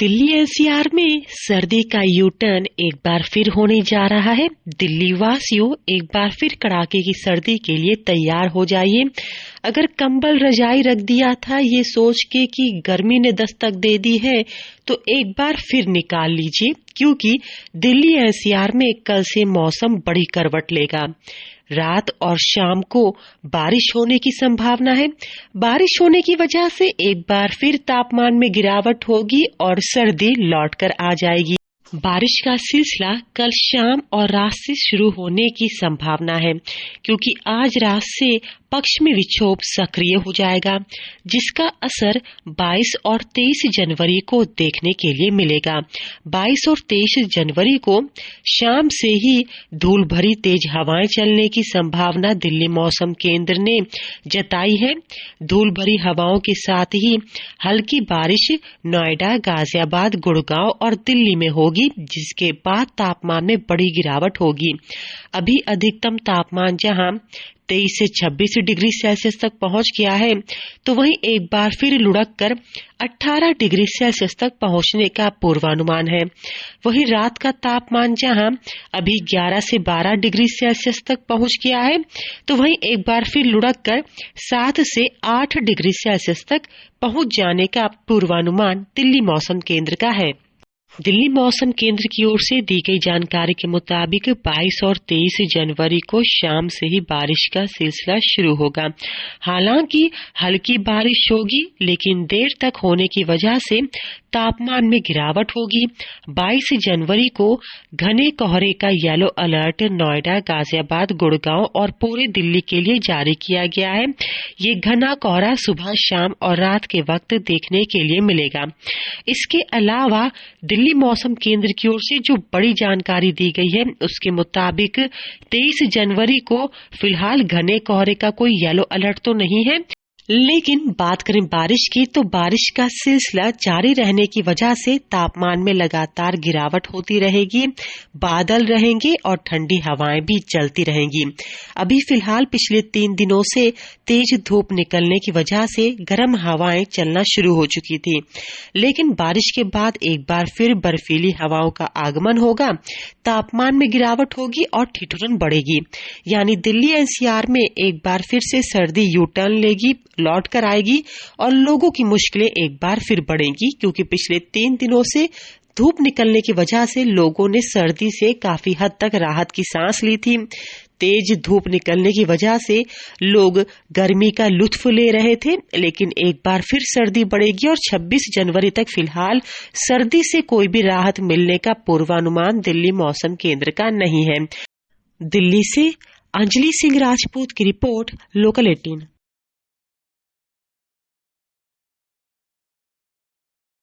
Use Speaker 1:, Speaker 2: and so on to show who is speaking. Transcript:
Speaker 1: Delhi NCR में सर्दी का यू टर्न एक बार फिर होने जा रहा है। दिल्ली वासियों एक बार फिर कड़ाके की सर्दी के लिए तैयार हो जाइए। अगर कंबल रजाई रख दिया था ये सोच के कि गर्मी ने दस्तक दे दी है, तो एक बार फिर निकाल लीजिए, क्योंकि दिल्ली एनसीआर में कल से मौसम बड़ी करवट लेगा। रात और शाम को बारिश होने की संभावना है। बारिश होने की वजह से एक बार फिर तापमान में गिरावट होगी और सर्दी लौटकर आ जाएगी। बारिश का सिलसिला कल शाम और रात से शुरू होने की संभावना है, क्योंकि आज रात से पश्चिमी विक्षोभ सक्रिय हो जाएगा, जिसका असर 22 और 23 जनवरी को देखने के लिए मिलेगा। 22 और 23 जनवरी को शाम से ही धूल भरी तेज हवाएं चलने की संभावना दिल्ली मौसम केंद्र ने जताई है। धूल भरी हवाओं के साथ ही हल्की बारिश नोएडा, गाजियाबाद, गुड़गांव और दिल्ली में होगी, जिसके बाद तापमान में बड़ी गिरावट होगी। अभी अधिकतम तापमान जहां 23 से 26 डिग्री सेल्सियस तक पहुंच गया है, तो वहीं एक बार फिर लुढ़क कर 18 डिग्री सेल्सियस तक पहुंचने का पूर्वानुमान है। वहीं रात का तापमान जहां अभी 11 से 12 डिग्री सेल्सियस तक पहुंच गया है, तो वहीं एक बार फिर लुढ़क कर 7 से 8 डिग्री सेल्सियस तक पहुंच जाने का पूर्वानुमान दिल्ली मौसम केंद्र का है। दिल्ली मौसम केंद्र की ओर से दी गई जानकारी के मुताबिक 22 और 23 जनवरी को शाम से ही बारिश का सिलसिला शुरू होगा। हालांकि हल्की बारिश होगी, लेकिन देर तक होने की वजह से तापमान में गिरावट होगी। 22 जनवरी को घने कोहरे का येलो अलर्ट नोएडा, गाजियाबाद, गुड़गांव और पूरे दिल्ली के लिए जारी किया गया है। ये घना कोहरा सुबह, शाम और रात के वक्त देखने के लिए मिलेगा। इसके अलावा दिल्ली मौसम केंद्र की ओर से जो बड़ी जानकारी दी गई है, उसके मुताबिक 23 जनवरी को फिलहाल घने कोहरे का कोई येलो अलर्ट तो नहीं है, लेकिन बात करें बारिश की, तो बारिश का सिलसिला जारी रहने की वजह से तापमान में लगातार गिरावट होती रहेगी। बादल रहेंगे और ठंडी हवाएं भी चलती रहेंगी। अभी फिलहाल पिछले 3 दिनों से तेज धूप निकलने की वजह से गर्म हवाएं चलना शुरू हो चुकी थी, लेकिन बारिश के बाद एक बार फिर बर्फीली हवाओं का आगमन होगा, तापमान में गिरावट होगी और ठिठुरन बढ़ेगी। यानी दिल्ली एनसीआर में एक बार फिर से सर्दी यू टर्न लेगी, लौट कर आएगी और लोगों की मुश्किलें एक बार फिर बढ़ेंगी, क्योंकि पिछले 3 दिनों से धूप निकलने की वजह से लोगों ने सर्दी से काफी हद तक राहत की सांस ली थी। तेज धूप निकलने की वजह से लोग गर्मी का लुत्फ ले रहे थे, लेकिन एक बार फिर सर्दी बढ़ेगी और 26 जनवरी तक फिलहाल सर्दी से कोई भी राहत मिलने का पूर्वानुमान दिल्ली मौसम केंद्र का नहीं है। दिल्ली से अंजलि सिंह राजपूत की रिपोर्ट, लोकल 18।